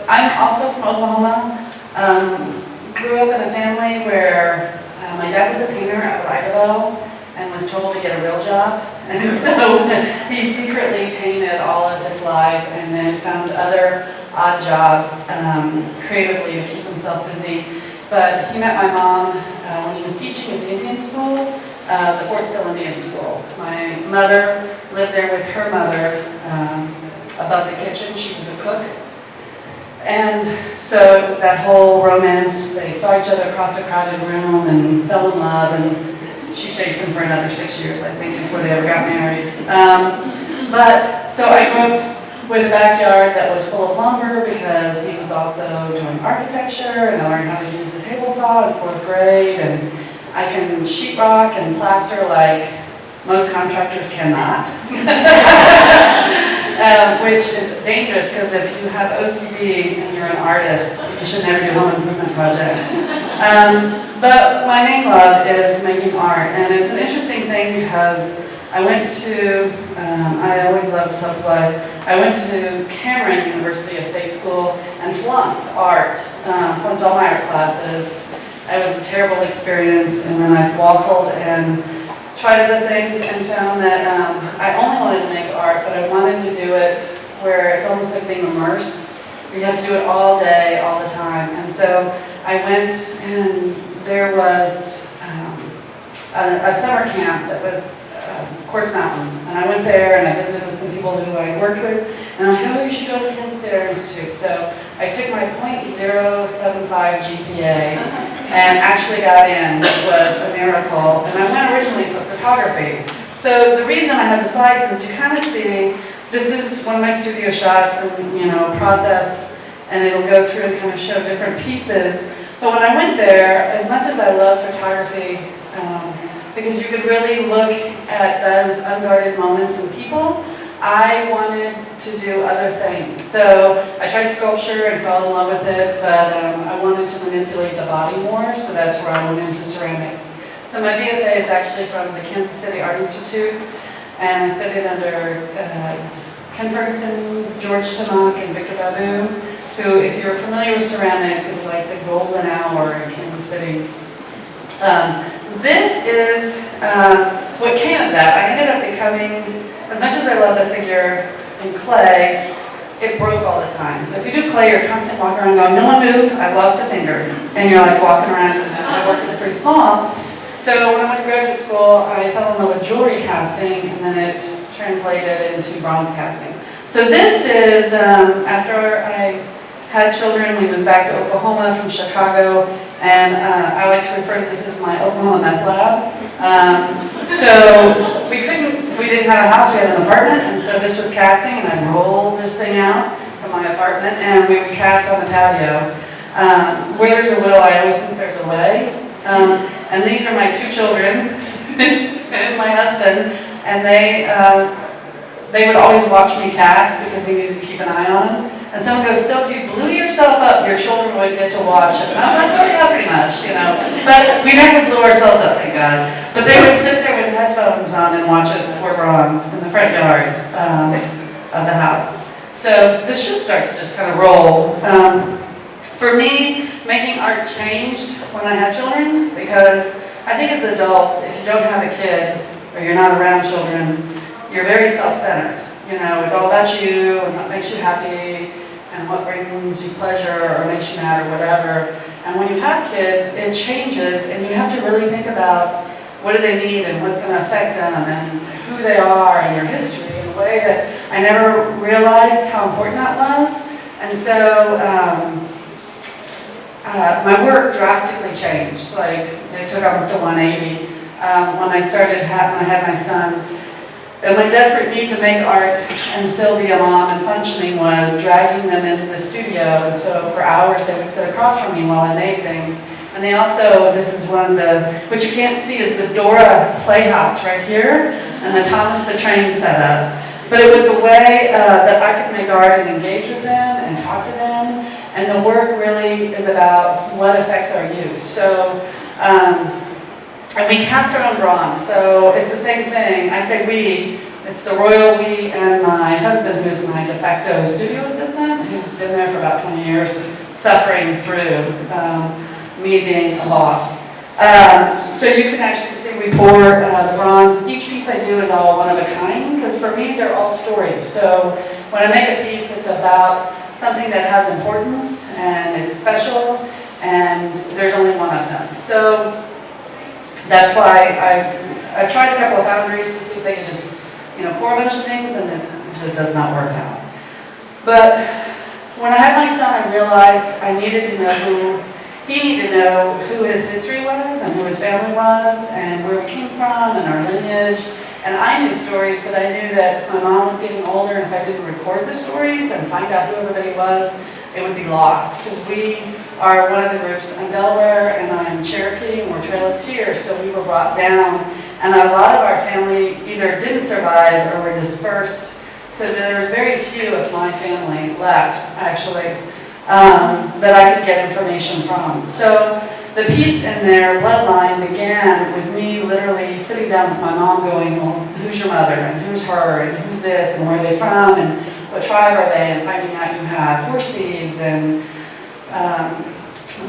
I'm also from Oklahoma. Grew up in a family where my dad was a painter out of Idaho and was told to get a real job. And so he secretly painted all of his life and then found other odd jobs creatively to keep himself busy. But he met my mom when he was teaching at the Indian school, the Fort Sill Indian School. My mother lived there with her mother above the kitchen. She was a cook. And so it was that whole romance. They saw each other across a crowded room and fell in love, and she chased him for another 6 years, I think, before they ever got married. So I grew up with a backyard that was full of lumber because he was also doing architecture, and I learned how to use the table saw in 4th grade, and I can sheetrock and plaster like most contractors cannot. Which is dangerous because if you have OCD and you're an artist, you should never do home improvement projects. But my main love is making art, and it's an interesting thing because I went to, I always love to tell people, I went to Cameron University, a state school, and flunked art, flunked all my art classes. It was a terrible experience, and then I waffled and tried other things and found that I only wanted to make art, but I wanted to do it where it's almost like being immersed. You have to do it all day, all the time. And so I went, and there was a summer camp that was Quartz Mountain. And I went there and I visited with some people who I worked with. And I'm like, oh, you should go to the Kansas State Art Institute. So I took my .075 GPA and actually got in, which was a miracle. And I went originally for photography. So the reason I have the slides is you kind of see, this is one of my studio shots and, process, and it'll go through and kind of show different pieces. But when I went there, as much as I love photography, because you could really look at those unguarded moments in people, I wanted to do other things. So I tried sculpture and fell in love with it, but I wanted to manipulate the body more, so that's where I went into ceramics. So my BFA is actually from the Kansas City Art Institute, and I studied under Ken Ferguson, George Tamak, and Victor Babu, who, if you're familiar with ceramics, it was like the golden hour in Kansas City. This is what came of that. I ended up becoming, as much as I love the figure in clay, it broke all the time. So if you do clay, you're constantly walking around going, no one move, I've lost a finger. And you're like walking around, because my work is pretty small. So when I went to graduate school, I fell in love with jewelry casting, and then it translated into bronze casting. So this is, after I had children, we moved back to Oklahoma from Chicago, and I like to refer to this as my Oklahoma meth lab. So we didn't have a house, we had an apartment, and so this was casting, and I'd roll this thing out from my apartment, and we would cast on the patio. Where there's a will, I always think there's a way. And these are my 2 children and my husband, and they would always watch me cast because we needed to keep an eye on them. And someone goes, so if you blew yourself up, your children would get to watch it. And I was like, oh yeah, pretty much, But we never blew ourselves up, thank God. But they would sit there with headphones on and watch us pour bronze in the front yard of the house. So this should start to just kind of roll. For me, making art changed when I had children, because I think as adults, if you don't have a kid or you're not around children, you're very self-centered. It's all about you and what makes you happy and what brings you pleasure or makes you mad or whatever. And when you have kids, it changes, and you have to really think about what do they need and what's going to affect them and who they are and their history in a way that I never realized how important that was. And so my work drastically changed. Like, it took almost a 180. When I had my son, and my desperate need to make art and still be a mom and functioning was dragging them into the studio. And so for hours they would sit across from me while I made things. And they also, this is one of the, what you can't see is the Dora Playhouse right here, and the Thomas the Train setup. But it was a way that I could make art and engage with them and talk to them. And the work really is about what affects our youth. So, and we cast our own bronze, so it's the same thing. I say we, it's the royal we and my husband, who's my de facto studio assistant. husband, who's been there for about 20 years, suffering through me being a boss. So you can actually see we pour the bronze. Each piece I do is all one of a kind, because for me they're all stories. So when I make a piece, it's about something that has importance and it's special, and there's only one of them. So that's why I've tried a couple of foundries to see if they could just, pour a bunch of things, and this just does not work out. But when I had my son, I realized I needed to know he needed to know who his history was and who his family was and where we came from and our lineage. And I knew stories, but I knew that my mom was getting older, and if I didn't record the stories and find out who everybody was, it would be lost. Because we are one of the groups, I'm Delaware and I'm Cherokee and we're Trail of Tears, so we were brought down. And a lot of our family either didn't survive or were dispersed. So there's very few of my family left, actually, that I could get information from. So the piece in there, Bloodline, began with me literally sitting down with my mom going, well, who's your mother, and who's her, and who's this, and where are they from, and what tribe are they, and finding out you have horse thieves, and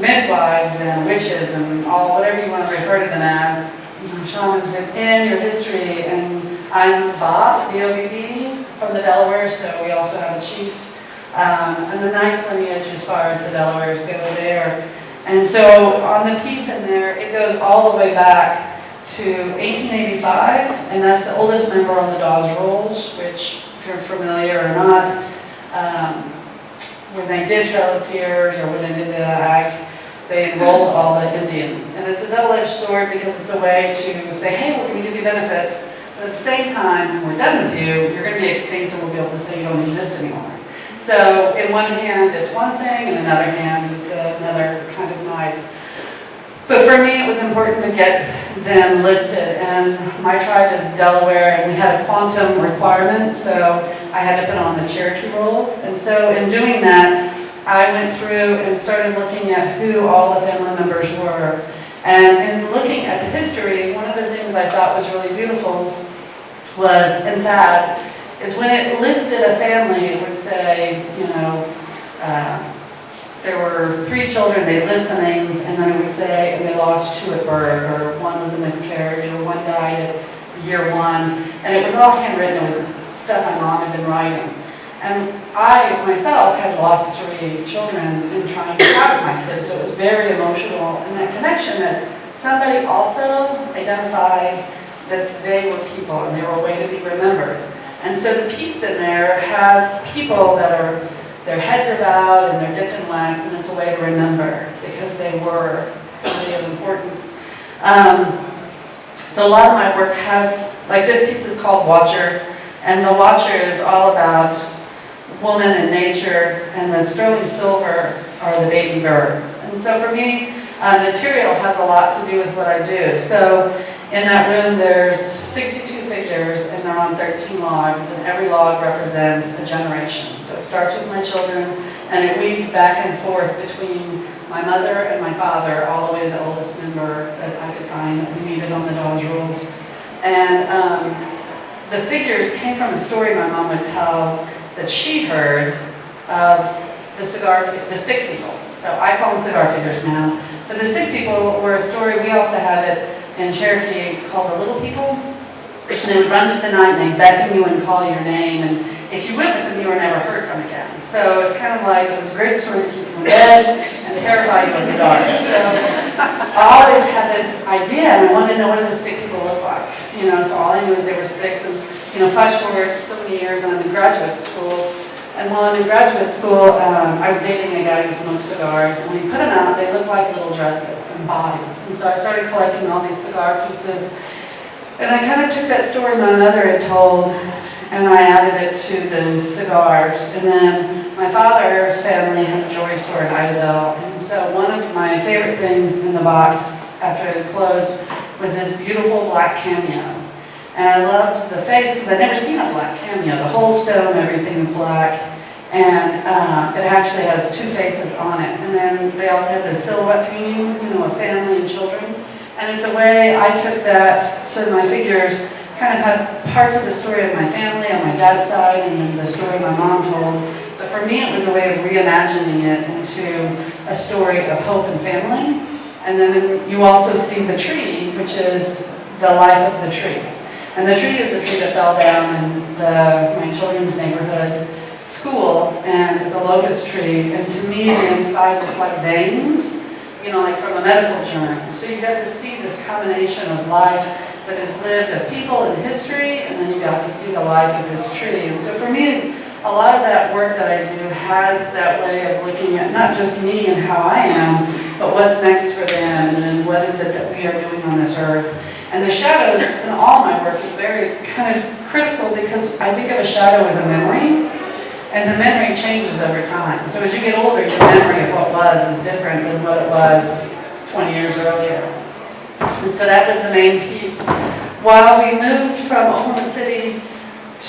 midwives, and witches, and all, whatever you want to refer to them as, shamans within your history. And I'm Bob, B-O-B-B, from the Delaware, so we also have a chief, and a nice lineage as far as the Delawares go there. And so on the piece in there, it goes all the way back to 1885, and that's the oldest member on the Dawes Rolls, which, if you're familiar or not, when they did Trail of Tears or when they did the act, they enrolled all the Indians. And it's a double-edged sword because it's a way to say, hey, we're going to give you benefits, but at the same time, when we're done with you, you're going to be extinct and we'll be able to say you don't exist anymore. So in one hand, it's one thing, and in another hand, it's another kind of knife. But for me, it was important to get them listed, and my tribe is Delaware, and we had a quantum requirement, so I had to put on the Cherokee rolls. And so in doing that, I went through and started looking at who all the family members were. And in looking at the history, one of the things I thought was really beautiful was, and sad, is when it listed a family, it would say, there were 3 children, they'd list the names, and then it would say, and they lost 2 at birth, or 1 was a miscarriage, or 1 died at year 1. And it was all handwritten, it was stuff my mom had been writing. And I, myself, had lost 3 children in trying to have my kids, so it was very emotional. And that connection that somebody also identified that they were people, and they were a way to be remembered. And so the piece in there has people that are, their heads are bowed and they're dipped in wax, and it's a way to remember because they were somebody of importance. So a lot of my work has, like this piece is called Watcher, and the Watcher is all about woman and nature, and the sterling silver are the baby birds. And so for me, material has a lot to do with what I do. So in that room there's 62 figures, and they're on 13 logs, and every log represents a generation. So it starts with my children, and it weaves back and forth between my mother and my father, all the way to the oldest member that I could find that we needed on the Dawes Rolls. And the figures came from a story my mom would tell that she heard of the stick people. So I call them cigar figures now. But the stick people were a story, we also have it in Cherokee, called the little people. And they would run through the night and they'd beckon you and call your name, and if you went with them, you were never heard from again. So it's kind of like, it was a great story to keep you in bed and to terrify you in the dark. So I always had this idea, and I wanted to know what did the stick people look like. So all I knew is they were sticks. And flash forward so many years, and I'm in graduate school. And while I'm in graduate school, I was dating a guy who smoked cigars, and when he put them out, they looked like little dresses and bodies. And so I started collecting all these cigar pieces. And I kind of took that story my mother had told, and I added it to the cigars. And then my father's family had a jewelry store in Idaville. And so one of my favorite things in the box after it had closed was this beautiful black cameo. And I loved the face because I'd never seen a black cameo. The whole stone, everything is black. And it actually has 2 faces on it. And then they also have their silhouette paintings, of family and children. And it's a way I took that, so my figures kind of had parts of the story of my family on my dad's side and then the story my mom told. But for me, it was a way of reimagining it into a story of hope and family. And then you also see the tree, which is the life of the tree. And the tree is a tree that fell down in my children's neighborhood school, and it's a locust tree. And to me, the inside looked like veins, you know, like from a medical journal. So you got to see this combination of life that is lived of people and history, and then you got to see the life of this tree. And so for me, a lot of that work that I do has that way of looking at not just me and how I am, but what's next for them, and then what is it that we are doing on this earth. And the shadows in all my work is very kind of critical because I think of a shadow as a memory, and the memory changes over time. So as you get older, your memory of what was is different than what it was 20 years earlier. And so that was the main piece. While we moved from Oklahoma City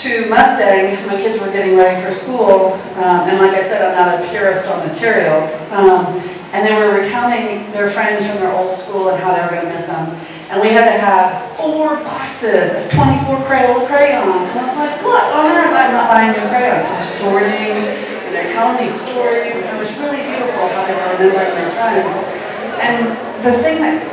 to Mustang, my kids were getting ready for school, and like I said, I'm not a purist on materials, and they were recounting their friends from their old school and how they were going to miss them. And we had to have 4 boxes of 24 Crayola crayons. And I was like, what on earth? I'm not buying new crayons. So they're sorting, and they're telling these stories, and it was really beautiful how they were remembering their friends. And the thing that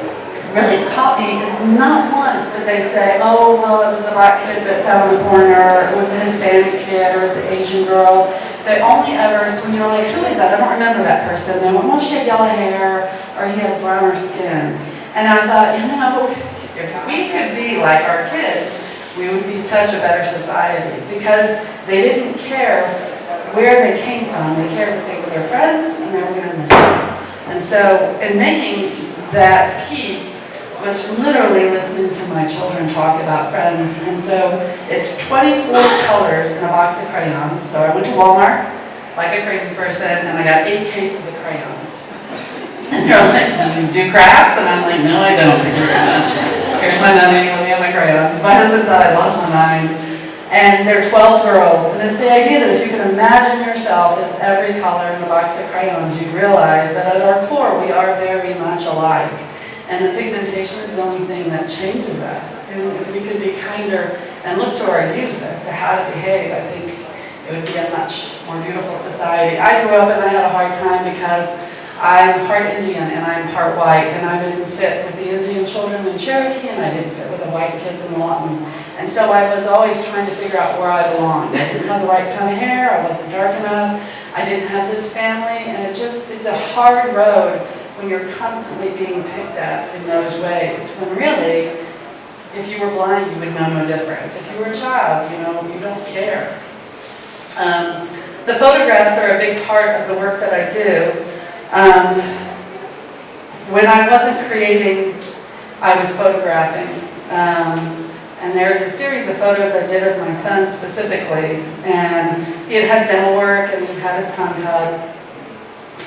really caught me is not once did they say, oh, well, it was the black kid that sat on the corner, it was the Hispanic kid, or it was the Asian girl. They only ever, so when you're like, who is that? I don't remember that person. They went, well, she had yellow hair, or he had browner skin. And I thought, you know, if we could be like our kids, we would be such a better society, because they didn't care where they came from. They cared that they were their friends and they were going to miss them. And so in making that piece was literally listening to my children talk about friends. And so it's 24 colors in a box of crayons. So I went to Walmart like a crazy person, and I got 8 cases of crayons. And they're like, do you do crafts? And I'm like, no, I don't, thank you very much. Here's my money, let me have my crayons. My husband thought I lost my mind. And there are 12 girls. And it's the idea that if you can imagine yourself as every color in the box of crayons, you realize that at our core, we are very much alike. And the pigmentation is the only thing that changes us. And if we could be kinder and look to our youth as to how to behave, I think it would be a much more beautiful society. I grew up and I had a hard time because I'm part Indian and I'm part white, and I didn't fit with the Indian children in Cherokee, and I didn't fit with the white kids in Lawton. And so I was always trying to figure out where I belonged. I didn't have the right kind of hair, I wasn't dark enough, I didn't have this family, and it just is a hard road when you're constantly being picked at in those ways, when really, if you were blind, you would know no different. If you were a child, you know, you don't care. The photographs are a big part of the work that I do. When I wasn't creating, I was photographing. And there's a series of photos I did of my son specifically. And he had dental work and he had his tongue cut.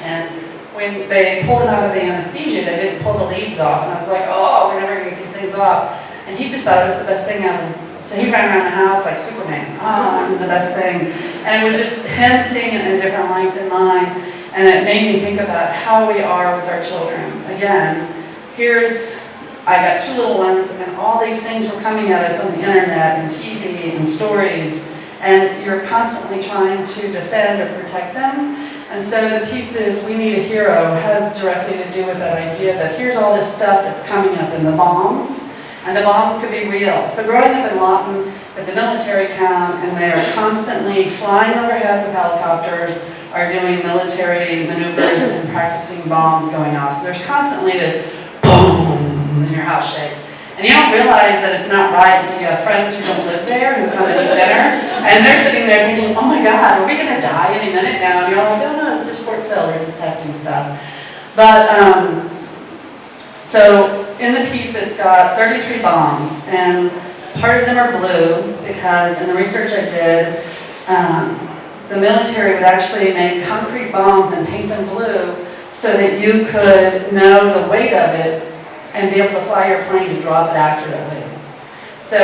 And when they pulled him out of the anesthesia, they didn't pull the leads off. And I was like, oh, we're never going to get these things off. And he just thought it was the best thing ever. So he ran around the house like Superman. Oh, I'm the best thing. And it was just him seeing it in a different light than mine. And it made me think about how we are with our children. Again, I got 2 little ones, and all these things were coming at us on the internet and TV and stories, and you're constantly trying to defend or protect them. And so the piece is We Need a Hero has directly to do with that idea that here's all this stuff that's coming up in the bombs, and the bombs could be real. So growing up in Lawton is a military town, and they are constantly flying overhead with helicopters, are doing military maneuvers and practicing bombs going off. So there's constantly this boom, and your house shakes. And you don't realize that it's not right until you have friends who don't live there who come and eat dinner, and they're sitting there thinking, oh my God, are we going to die any minute now? And you're like, oh no, it's just Fort Sill, we're just testing stuff. But, so in the piece it's got 33 bombs, and part of them are blue because in the research I did, the military would actually make concrete bombs and paint them blue so that you could know the weight of it and be able to fly your plane to drop it accurately. So,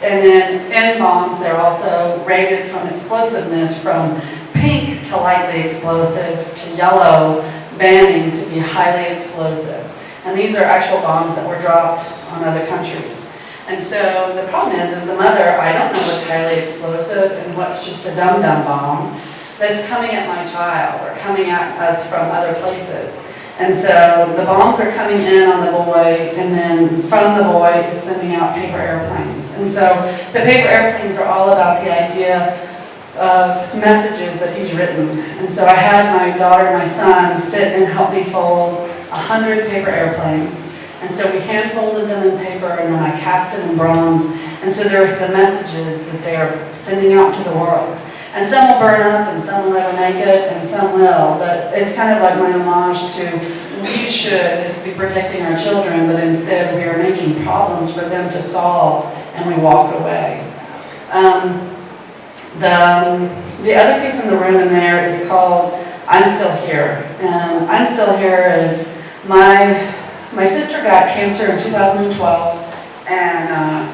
and then in bombs, they're also rated from explosiveness from pink to lightly explosive to yellow, banning to be highly explosive. And these are actual bombs that were dropped on other countries. And so the problem is, as a mother, I don't know what's highly explosive and what's just a dum-dum bomb that's coming at my child or coming at us from other places. And so the bombs are coming in on the boy, and then from the boy is sending out paper airplanes. And so the paper airplanes are all about the idea of messages that he's written. And so I had my daughter and my son sit and help me fold 100 paper airplanes. And so we hand folded them in paper, and then I cast them in bronze. And so they're the messages that they are sending out to the world. And some will burn up, and some will never make it, and some will. But it's kind of like my homage to, we should be protecting our children, but instead we are making problems for them to solve, and we walk away. The other piece in the room in there is called I'm Still Here. And I'm Still Here is my sister got cancer in 2012, and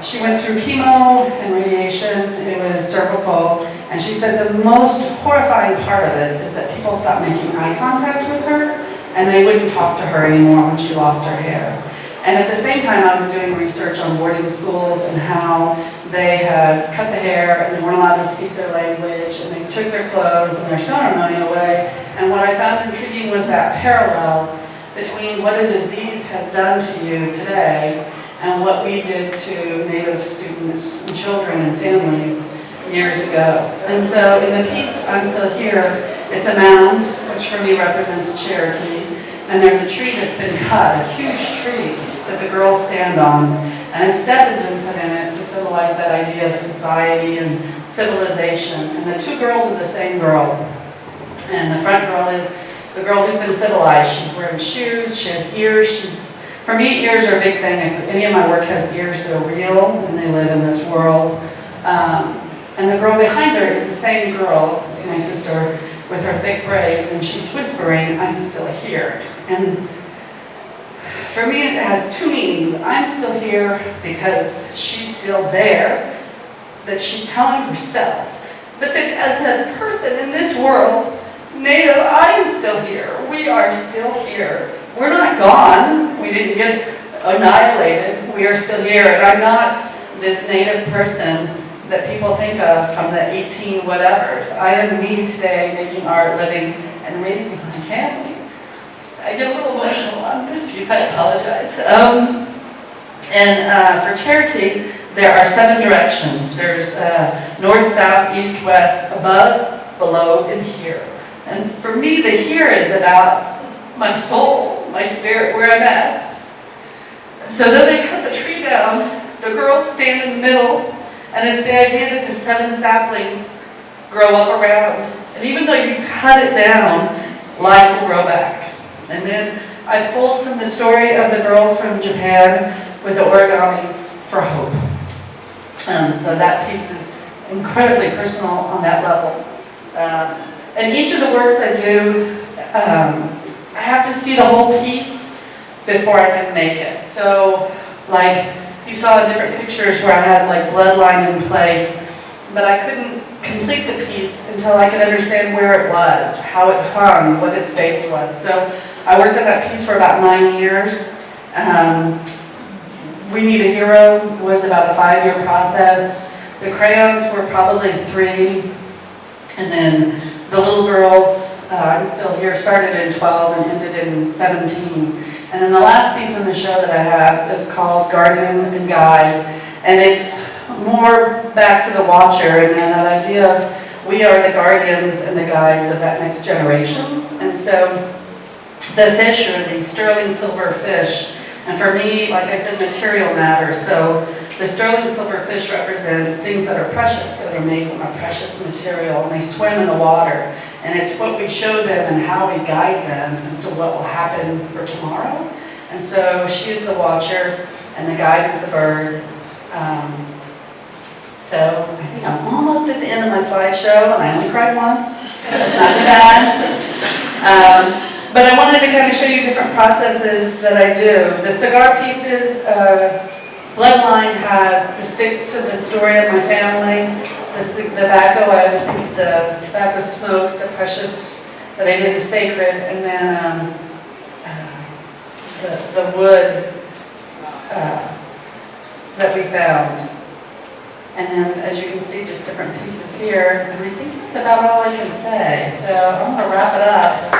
she went through chemo and radiation. It was cervical, and she said the most horrifying part of it is that people stopped making eye contact with her, and they wouldn't talk to her anymore when she lost her hair. And at the same time, I was doing research on boarding schools and how they had cut the hair and they weren't allowed to speak their language, and they took their clothes and their ceremony away. And what I found intriguing was that parallel between what a disease has done to you today and what we did to Native students and children and families years ago. And so in the piece, I'm Still Here, it's a mound, which for me represents Cherokee, and there's a tree that's been cut, a huge tree that the girls stand on, and a step has been put in it to symbolize that idea of society and civilization. And the two girls are the same girl. And the front girl is the girl who's been civilized. She's wearing shoes, she has ears. For me, ears are a big thing. If any of my work has ears, they're real, and they live in this world. And the girl behind her is the same girl as my sister with her thick braids, and she's whispering, I'm still here. And for me, it has two meanings. I'm still here because she's still there, that she's telling herself. But then as a person in this world, Native, I am still here. We are still here. We're not gone. We didn't get annihilated. We are still here. And I'm not this Native person that people think of from the 18 whatevers. I am me today, making art, living, and raising my family. I get a little emotional on this piece, I apologize. For Cherokee, there are 7 directions. There's north, south, east, west, above, below, and here. And for me, the here is about my soul, my spirit, where I'm at. So then they cut the tree down, the girls stand in the middle, and it's the idea that the 7 saplings grow up around. And even though you cut it down, life will grow back. And then I pulled from the story of the girl from Japan with the origamis for hope. So that piece is incredibly personal on that level. And each of the works I do, I have to see the whole piece before I can make it. So, like, you saw in different pictures where I had like bloodline in place, but I couldn't complete the piece until I could understand where it was, how it hung, what its base was. So I worked on that piece for about 9 years. We Need a Hero was about a 5-year process. The crayons were probably 3. And then the little girls, I'm Still Here, started in 12 and ended in 17. And then the last piece in the show that I have is called Guardian and Guide. And it's more back to the watcher and that idea of we are the guardians and the guides of that next generation. And so the fish are these sterling silver fish. And for me, like I said, material matters. So the sterling silver fish represent things that are precious. So they're made from a precious material, and they swim in the water. And it's what we show them and how we guide them as to what will happen for tomorrow. And so she is the watcher, and the guide is the bird. So I think I'm almost at the end of my slideshow, and I only cried once. That's not too bad. But I wanted to kind of show you different processes that I do. The cigar pieces, Bloodline sticks to the story of my family. The tobacco, I always think of the tobacco smoke, the precious that I did is sacred, and then the wood that we found. And then, as you can see, just different pieces here, and I think that's about all I can say. So I'm gonna wrap it up.